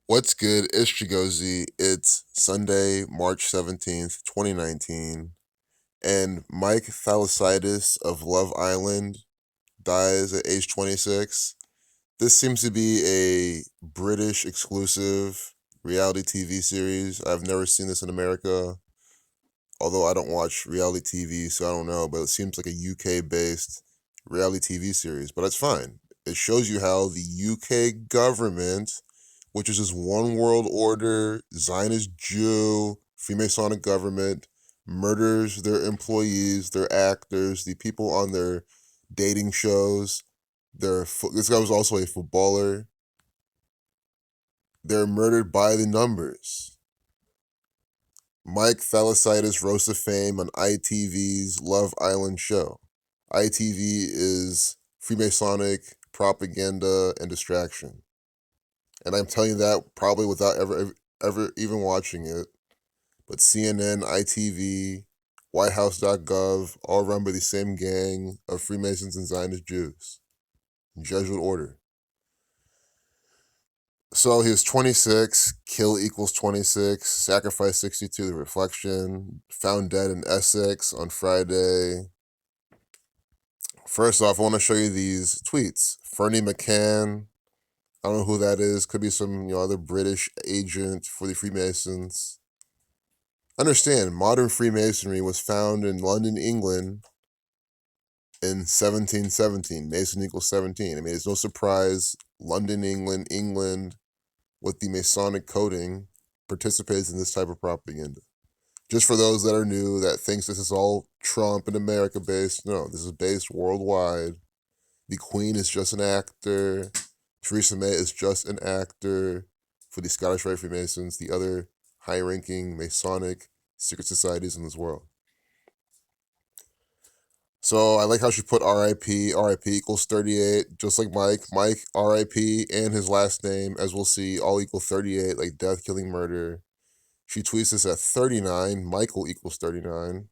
What's good? It's Chigozy. It's Sunday, March 17th, 2019, and Mike Thalassitis of Love Island dies at age 26. This seems to be a British exclusive reality TV series. I've never seen this in America, although I don't watch reality TV, so I don't know, but it seems like a UK based reality TV series, but that's fine. It shows you how the UK government, which is just one world order, Zionist Jew, Freemasonic government, murders their employees, their actors, the people on their dating shows. This guy was also a footballer. They're murdered by the numbers. Mike Thalassitis rose to fame on ITV's Love Island show. ITV is Freemasonic propaganda and distraction. And I'm telling you that probably without ever even watching it. But CNN, ITV, WhiteHouse.gov, all run by the same gang of Freemasons and Zionist Jews. Jesuit order. So he was 26, kill equals 26, sacrifice 62, the reflection, found dead in Essex on Friday. First off, I want to show you these tweets. Fernie McCann, I don't know who that is, could be some other British agent for the Freemasons. Understand, modern Freemasonry was found in London, England in 1717. Mason equals 17. I mean, it's no surprise London, England, with the Masonic coding, participates in this type of propaganda. Just for those that are new, that thinks this is all Trump and America based, no, this is based worldwide. The Queen is just an actor. Theresa May is just an actor for the Scottish Rite Freemasons, the other high-ranking Masonic secret societies in this world. So I like how she put RIP, RIP equals 38, just like Mike. Mike, RIP, and his last name, as we'll see, all equal 38, like death, killing, murder. She tweets this at 39, Michael equals 39,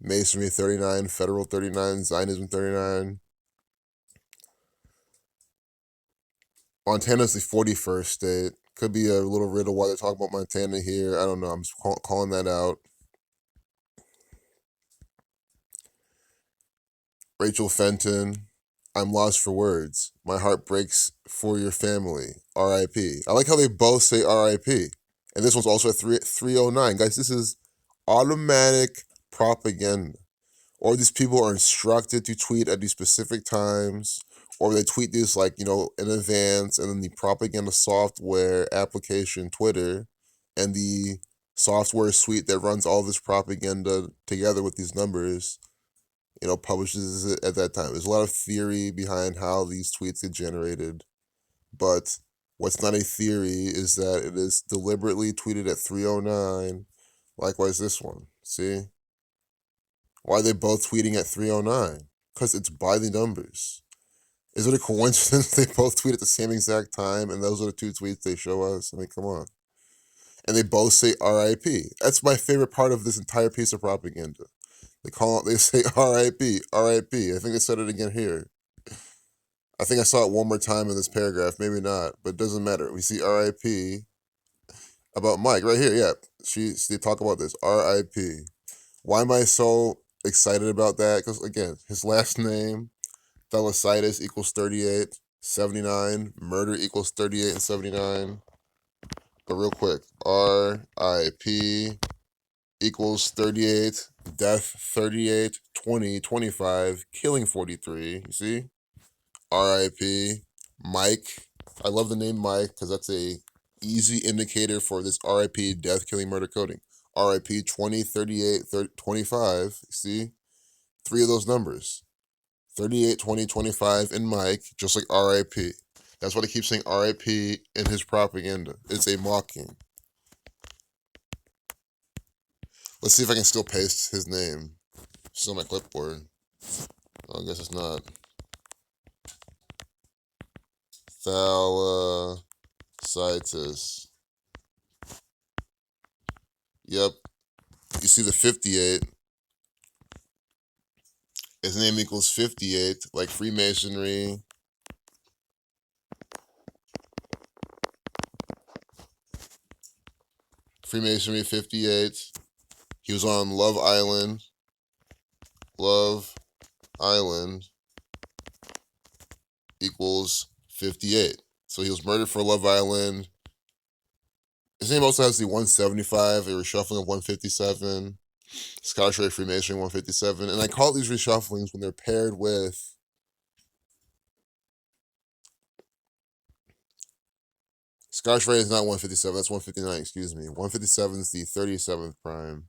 Masonry 39, Federal 39, Zionism 39. Montana's the 41st state. Could be a little riddle why they're talking about Montana here. I don't know. I'm just calling that out. Rachel Fenton, I'm lost for words. My heart breaks for your family. R.I.P. I like how they both say R.I.P. And this one's also at 309. Guys, this is automatic propaganda. Or these people are instructed to tweet at these specific times, or they tweet this in advance, and then the propaganda software application, Twitter, and the software suite that runs all this propaganda together with these numbers, publishes it at that time. There's a lot of theory behind how these tweets get generated, but what's not a theory is that it is deliberately tweeted at 309. Likewise, this one. See? Why are they both tweeting at 309? Because it's by the numbers. Is it a coincidence they both tweet at the same exact time and those are the two tweets they show us? I mean, come on. And they both say RIP. That's my favorite part of this entire piece of propaganda. They say RIP, RIP. I think they said it again here. I think I saw it one more time in this paragraph, maybe not, but it doesn't matter. We see RIP about Mike right here. Yeah, they talk about this RIP. Why am I so excited about that? Because again, his last name, Thalassitis, equals 38, 79. Murder equals 38 and 79. But real quick, RIP equals 38, death 38, 20, 25, killing 43. You see? RIP, Mike. I love the name Mike because that's a easy indicator for this RIP, death, killing, murder coding. RIP 20, 38, 30, 25. See? Three of those numbers. 38, 20, 25 in Mike, just like RIP. That's why they keep saying RIP in his propaganda. It's a mocking. Let's see if I can still paste his name. Still on my clipboard. Oh, I guess it's not. Thalassitis. Yep. You see the 58. His name equals 58, like Freemasonry. Freemasonry 58. He was on Love Island. Love Island equals 58. So he was murdered for Love Island. His name also has the 175, a reshuffling of 157. Scottish Rite Freemasonry 157. And I call these reshufflings when they're paired with Scottish Rite is not 157, that's 159, excuse me. 157 is the 37th prime.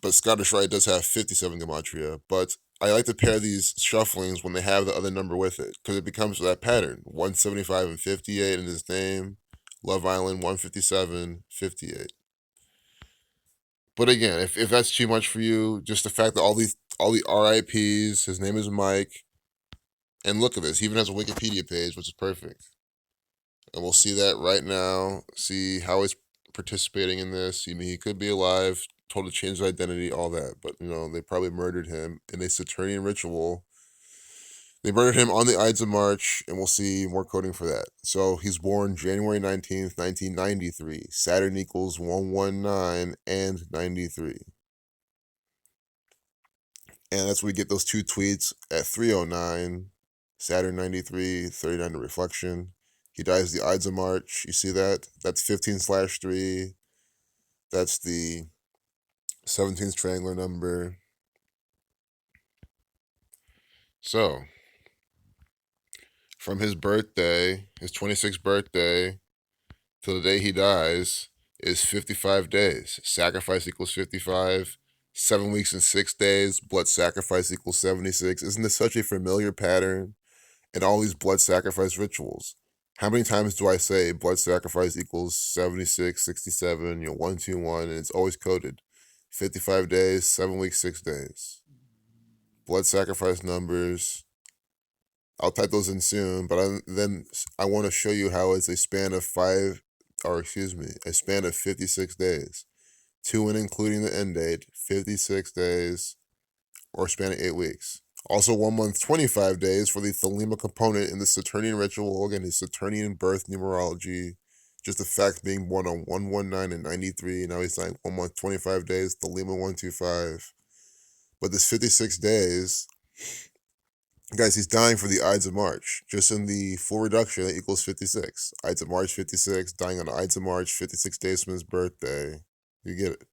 But Scottish Rite does have 57 Gematria. But I like to pair these shufflings when they have the other number with it, because it becomes that pattern. 175 and 58 in his name. Love Island 157, 58. But again, if that's too much for you, just the fact that all the RIPs, his name is Mike, and look at this, he even has a Wikipedia page, which is perfect. And we'll see that right now, see how he's participating in this. I mean, he could be alive, told to change his identity, all that. But, they probably murdered him in a Saturnian ritual. They murdered him on the Ides of March, and we'll see more coding for that. So he's born January 19th, 1993. Saturn equals 119 and 93. And that's where we get those two tweets at 3:09. Saturn 93, 39 to reflection. He dies the Ides of March. You see that? That's 15/3. That's the 17th triangular number. So, from his birthday, his 26th birthday, till the day he dies, is 55 days. Sacrifice equals 55. 7 weeks and 6 days. Blood sacrifice equals 76. Isn't this such a familiar pattern in all these blood sacrifice rituals? How many times do I say blood sacrifice equals 76, 67, 121, and it's always coded. 55 days, 7 weeks, 6 days. Blood sacrifice numbers. I'll type those in soon, but then I want to show you how it's a span of a span of 56 days. 2 and including the end date, 56 days, or span of 8 weeks. Also 1 month, 25 days for the Thelema component in the Saturnian ritual. Again, his Saturnian birth numerology. Just the fact being born on 119 and 93. Now he's like 1 month, 25 days, Thelema 125. But this 56 days, guys, he's dying for the Ides of March. Just in the full reduction, that equals 56. Ides of March 56, dying on the Ides of March, 56 days from his birthday. You get it.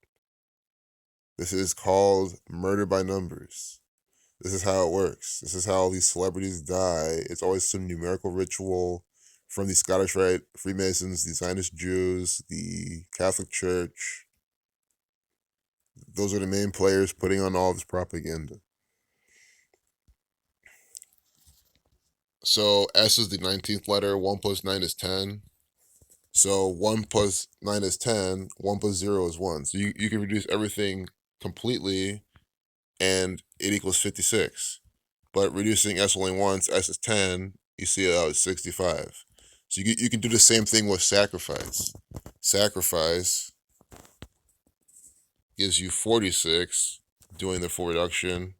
This is called murder by numbers. This is how it works. This is how these celebrities die. It's always some numerical ritual from the Scottish Rite Freemasons, the Zionist Jews, the Catholic Church. Those are the main players putting on all this propaganda. So S is the 19th letter. 1 plus 9 is 10. So 1 plus 9 is 10. 1 plus 0 is 1. So you can reduce everything completely, and it equals 56. But reducing S only once, S is 10, you see it's 65. So you can do the same thing with sacrifice. Sacrifice gives you 46, doing the full reduction.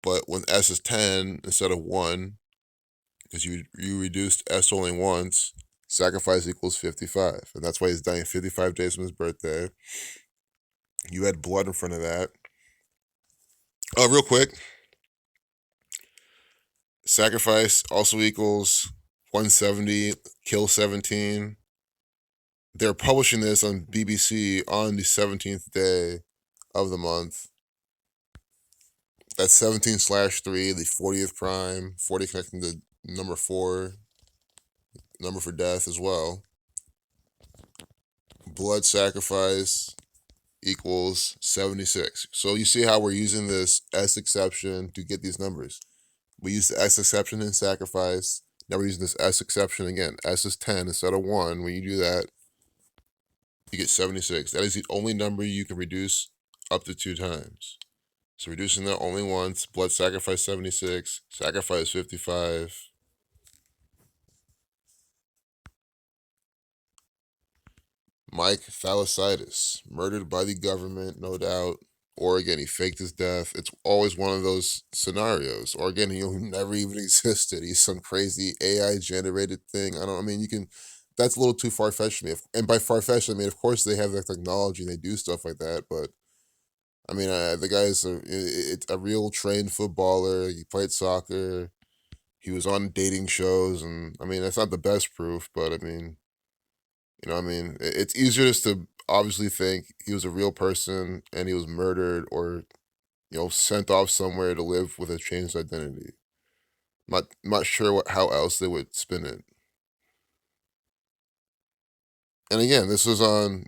But when S is 10 instead of 1, because you reduced S only once, sacrifice equals 55. And that's why he's dying 55 days from his birthday. You had blood in front of that. Real quick. Sacrifice also equals 170, kill 17. They're publishing this on BBC on the 17th day of the month. That's 17/3, the 40th prime, 40 connecting to number 4, number for death as well. Blood sacrifice equals 76. So you see how we're using this S exception to get these numbers. We use the S exception in sacrifice. Now we're using this S exception again. S is 10 instead of 1. When you do that, you get 76. That is the only number you can reduce up to 2 times. So reducing that only once. Blood sacrifice 76. Sacrifice 55. Mike Thalassitis, murdered by the government, no doubt. Or again, he faked his death. It's always one of those scenarios. Or again, he never even existed. He's some crazy AI generated thing. You can that's a little too far-fetched to me. And by far-fetched, I mean, of course, they have that technology and they do stuff like that, but I mean, the guy's a real trained footballer. He played soccer. He was on dating shows, and I mean, that's not the best proof, but I mean, I mean, it's easier just to obviously think he was a real person and he was murdered or, sent off somewhere to live with a changed identity. Not sure how else they would spin it. And again, this was on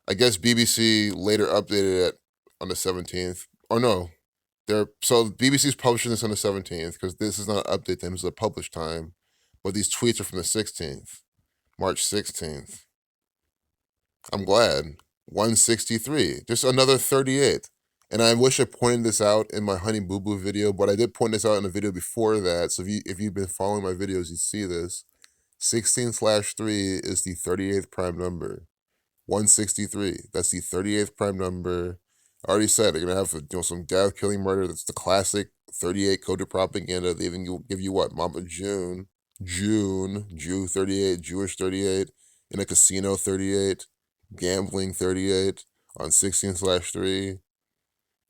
I guess BBC later updated it on the 17th. Or no, so BBC's publishing this on the 17th because this is not an update time, this is a published time. But these tweets are from the 16th, March 16th. I'm glad. 163, just another 38. And I wish I pointed this out in my Honey Boo Boo video, but I did point this out in a video before that. So if you've been following my videos, you see this. 16/3 is the 38th prime number. 163, that's the 38th prime number. I already said they're gonna have some death, killing, murder. That's the classic 38 coded propaganda. They even give you what? Mama June, Jew 38, Jewish 38, in a casino 38, gambling 38 on 16/3.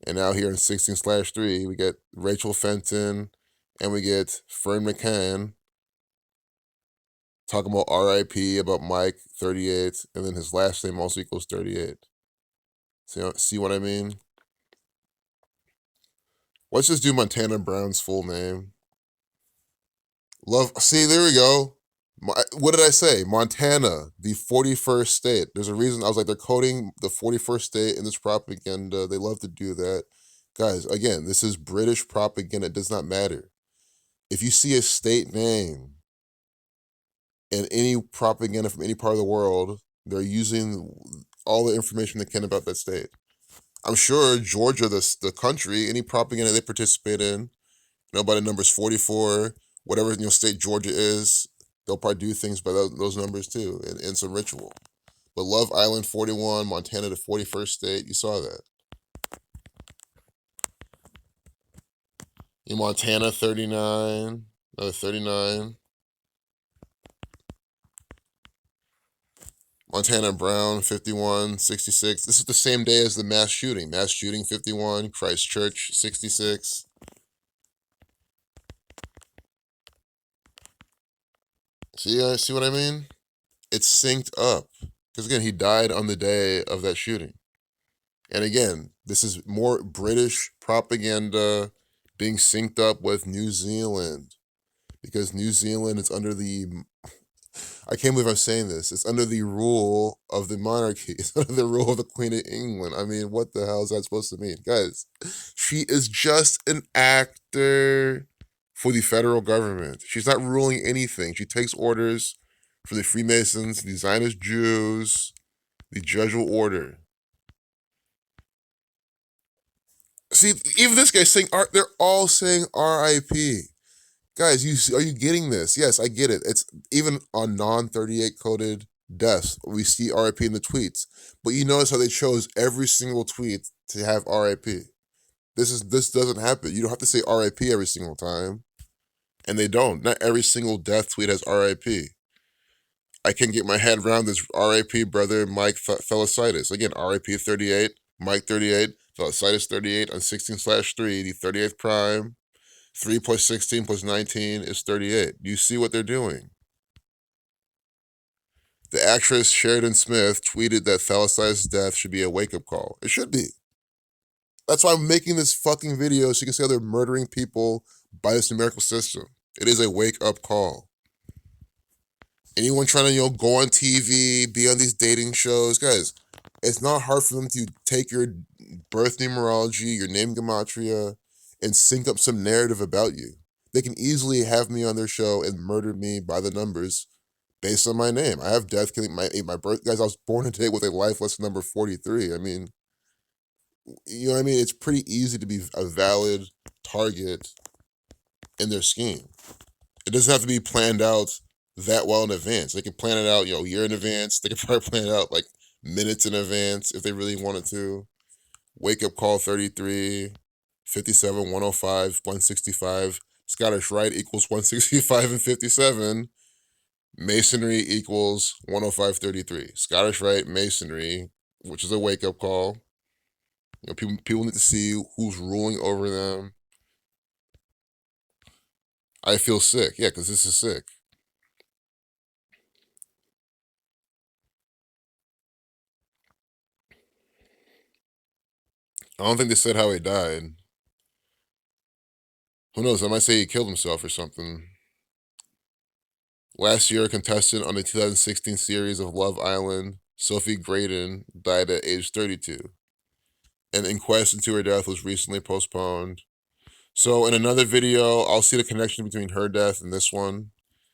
And now here in 16/3, we get Rachel Fenton and we get Fern McCann talking about RIP, about Mike 38, and then his last name also equals 38. See what I mean? Let's just do Montana Brown's full name. See, there we go. What did I say? Montana, the 41st state. There's a reason I was like, they're coding the 41st state in this propaganda. They love to do that. Guys, again, this is British propaganda. It does not matter. If you see a state name in any propaganda from any part of the world, they're using all the information they can about that state. I'm sure Georgia, the country, any propaganda they participate in, by the numbers 44, whatever state Georgia is, they'll probably do things by those numbers too, in some ritual. But Love Island 41, Montana the 41st state, you saw that. In Montana 39, another 39. Montana Brown 51, 66. This is the same day as the mass shooting. Mass shooting 51, Christchurch 66. See what I mean? It's synced up. Because again, he died on the day of that shooting. And again, this is more British propaganda being synced up with New Zealand. Because New Zealand is under I can't believe I'm saying this. It's under the rule of the monarchy. It's under the rule of the Queen of England. I mean, what the hell is that supposed to mean? Guys, she is just an actor for the federal government. She's not ruling anything. She takes orders from the Freemasons, the Zionist Jews, the Jesuit order. See, even this guy's saying, they're all saying RIP. Guys, are you getting this? Yes, I get it. It's even on non-38 coded deaths, we see RIP in the tweets. But you notice how they chose every single tweet to have RIP. This doesn't happen. You don't have to say RIP every single time. And they don't. Not every single death tweet has RIP. I can get my head around this RIP brother Mike Thalassitis. Again, RIP 38, Mike 38, Thalassitis 38 on 16/3, the 38th prime. 3 plus 16 plus 19 is 38. You see what they're doing? The actress Sheridan Smith tweeted that Thalassitis' death should be a wake-up call. It should be. That's why I'm making this fucking video so you can see how they're murdering people by this numerical system. It is a wake-up call. Anyone trying to, go on TV, be on these dating shows, guys, it's not hard for them to take your birth numerology, your name Gematria, and sync up some narrative about you. They can easily have me on their show and murder me by the numbers based on my name. I have death killing my birth. Guys, I was born today with a life lesson number 43. I mean, you know what I mean? It's pretty easy to be a valid target in their scheme. It doesn't have to be planned out that well in advance. They can plan it out, a year in advance. They can probably plan it out like minutes in advance if they really wanted to. Wake up call 33, 57, 105, 165. Scottish Rite equals 165 and 57. Masonry equals 105.33. Scottish Rite Masonry, which is a wake-up call. You know, people need to see who's ruling over them. I feel sick. Yeah, because this is sick. I don't think they said how he died. Who knows? I might say he killed himself or something. Last year, a contestant on the 2016 series of Love Island, Sophie Gradon, died at age 32. An inquest into her death was recently postponed. So in another video, I'll see the connection between her death and this one,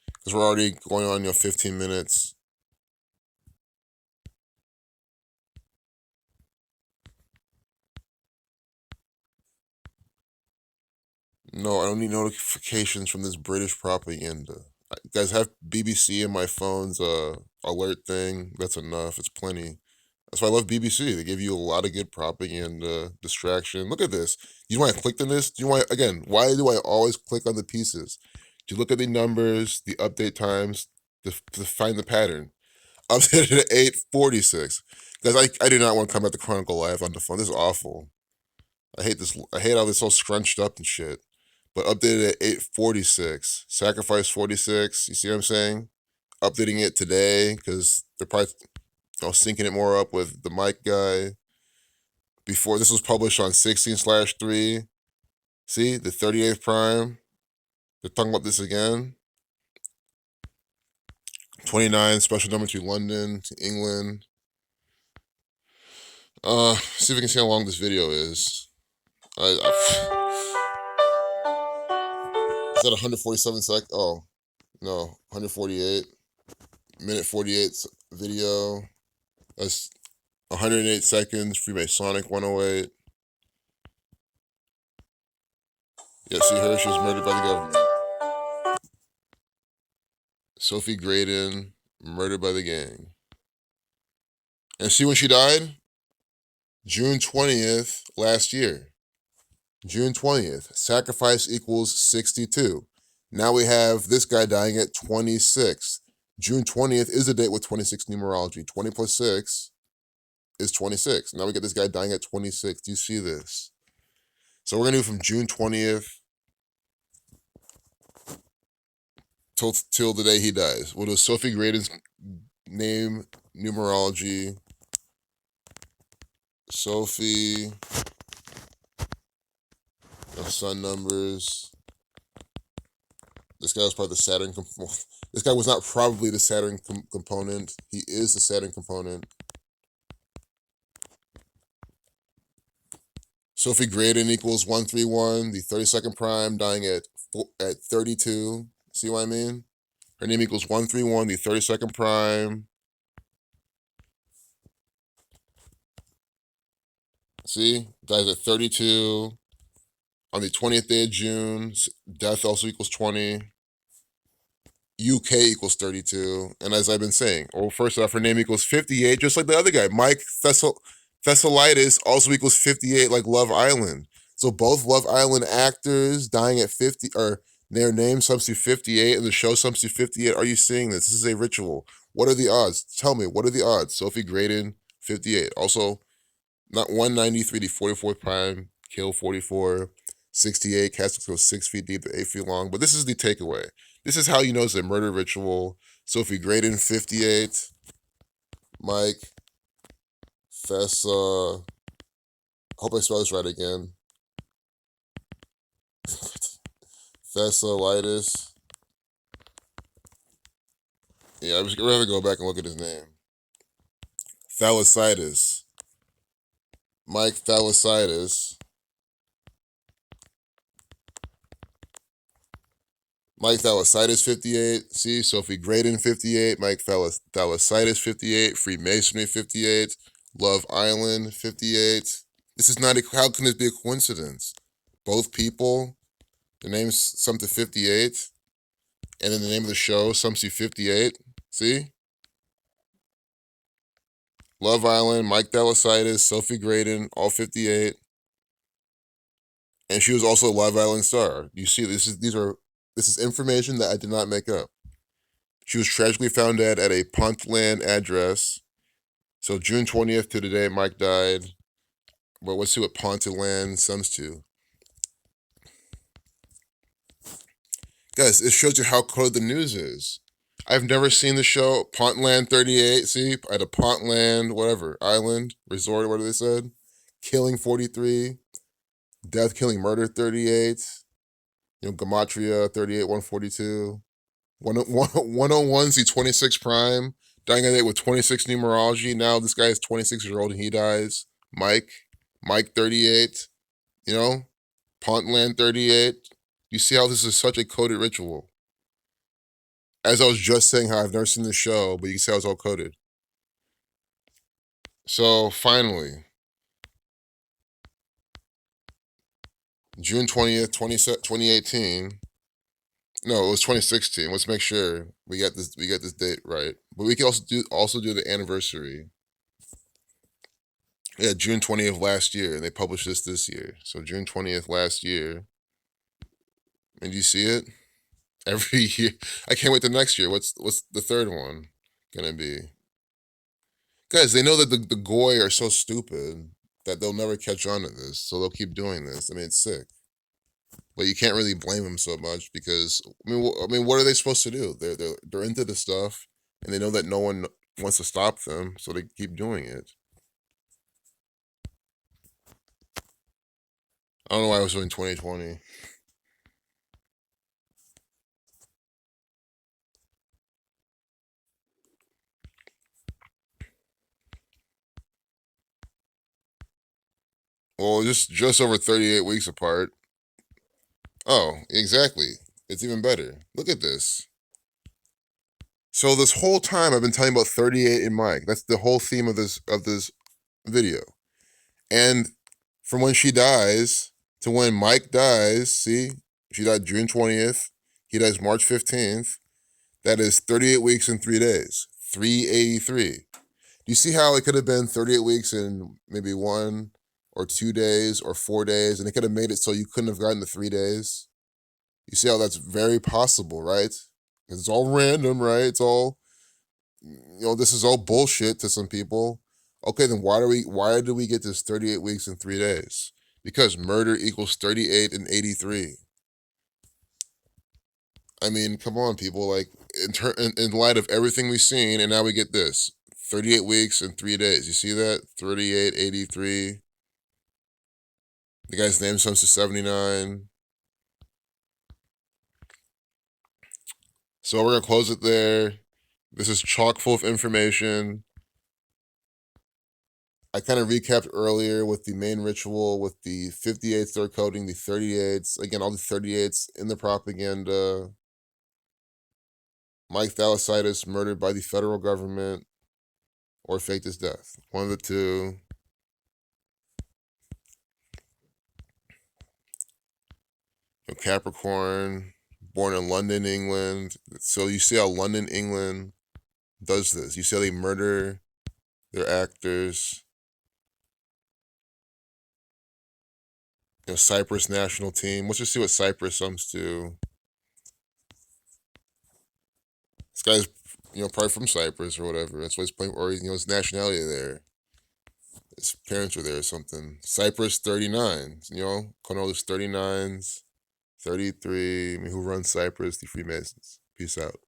because we're already going on 15 minutes. No, I don't need notifications from this British propaganda. Guys, have BBC in my phone's alert thing. That's enough. It's plenty. That's why I love BBC. They give you a lot of good propaganda, distraction. Look at this. You know why I clicked on this? Do you know why, again, why do I always click on the pieces? Do you look at the numbers, the update times, to find the pattern? Updated at 8:46. Guys, I do not want to come at the Chronicle Live on the phone. This is awful. I hate this. I hate how this all scrunched up and shit. But updated at 8:46. Sacrifice 46. You see what I'm saying? Updating it today because they're probably syncing it more up with the mic guy. Before this was published on 16/3. See, the 38th prime. They're talking about this again. 29, special number to London, to England. See if we can see how long this video is. Is that 147 seconds? Oh, no, 148. Minute 48 video. That's 108 seconds. Freemasonic 108. Yeah, see her? She was murdered by the government. Sophie Gradon, murdered by the gang. And see when she died? June 20th last year. June 20th. Sacrifice equals 62. Now we have this guy dying at 26. June 20th is a date with 26 numerology. 20 plus 6 is 26. Now we get this guy dying at 26. Do you see this? So we're going to do from June 20th till the day he dies. We'll do Sophie Gradon's name, numerology. Sophie, sun numbers. This guy was part of the Saturn component. This guy was not probably the Saturn component. He is the Saturn component. Sophie Gradon equals 131, the 32nd prime, dying at 32. See what I mean? Her name equals 131, the 32nd prime. See? Dies at 32. On the 20th day of June, death also equals 20. UK equals 32. And as I've been saying, first off, her name equals 58, just like the other guy. Mike Thalassitis also equals 58, like Love Island. So both Love Island actors dying at 50, or their name sums to 58, and the show sums to 58. Are you seeing this? This is a ritual. What are the odds? Tell me, what are the odds? Sophie Gradon, 58. Also, not 193, the 44th prime, kill 44. 68, Catholics go 6 feet deep to 8 feet long. But this is the takeaway. This is how you know it's a murder ritual. Sophie Gradon, 58. Mike Thessa. Hope I spell this right again. Thalassitis. Yeah, we're gonna have to go back and look at his name. Thalassitis. Mike Thalassitis. Mike Thalassitis, 58. See, Sophie Gradon, 58. Mike Thalassitis, 58. Freemasonry, 58. Love Island, 58. This is not how can this be a coincidence? Both people, the names sum to 58. And then the name of the show sums to 58. See? Love Island, Mike Thalassitis, Sophie Gradon, all 58. And she was also a Love Island star. You see, this is information that I did not make up. She was tragically found dead at a Pontland address. So June 20th to today, Mike died. But let's see what Pontland sums to. Guys, it shows you how coded the news is. I've never seen the show Pontland 38. See, at a Pontland, whatever, island, resort, what they said. Killing 43. Death, killing, murder 38. Gematria 38, 142. 101, see 26 prime. Dying a date with 26 numerology. Now this guy is 26-year-old and he dies. Mike 38. Pontland 38. You see how this is such a coded ritual. As I was just saying how I've never seen the show, but you can see how it's all coded. So finally, June 20th, 2018. No, it was 2016. Let's make sure we get this date right. But we can also do the anniversary. Yeah, June 20th last year, and they published this year. So June 20th last year. And do you see it? Every year. I can't wait till next year. What's the third one gonna be? Guys, they know that the Goy are so stupid that they'll never catch on to this, so they'll keep doing this. I mean, it's sick. But you can't really blame them so much because I mean, what are they supposed to do? They're into the stuff, and they know that no one wants to stop them, so they keep doing it. I don't know why I was doing 2020. Well, just over 38 weeks apart. Oh, exactly. It's even better. Look at this. So this whole time I've been telling about 38 in Mike. That's the whole theme of this video. And from when she dies to when Mike dies, see, she died June 20th. He dies March 15th. That is 38 weeks and 3 days. 383. Do you see how it could have been 38 weeks and maybe 1 or 2 days or 4 days, and it could have made it so you couldn't have gotten the 3 days? You see how that's very possible, right? Because it's all random, right? It's all, this is all bullshit to some people. Okay, then why do we get this 38 weeks and 3 days? Because murder equals 38 and 83. I mean, come on, people. Like, in light of everything we've seen, and now we get this 38 weeks and 3 days. You see that? 38, 83. The guy's name sums to 79. So we're going to close it there. This is chock full of information. I kind of recapped earlier with the main ritual, with the 58s they're coding, the 38s. Again, all the 38s in the propaganda. Mike Thalassitis murdered by the federal government or faked his death. One of the two. Capricorn, born in London, England. So you see how London, England does this. You see how they murder their actors. Cyprus national team. Let's just see what Cyprus sums to. This guy's, probably from Cyprus or whatever. That's why he's playing, or his nationality there. His parents were there or something. Cyprus 39. Cornelius 39s, 33. I mean, who runs Cyprus? The Freemasons. Peace out.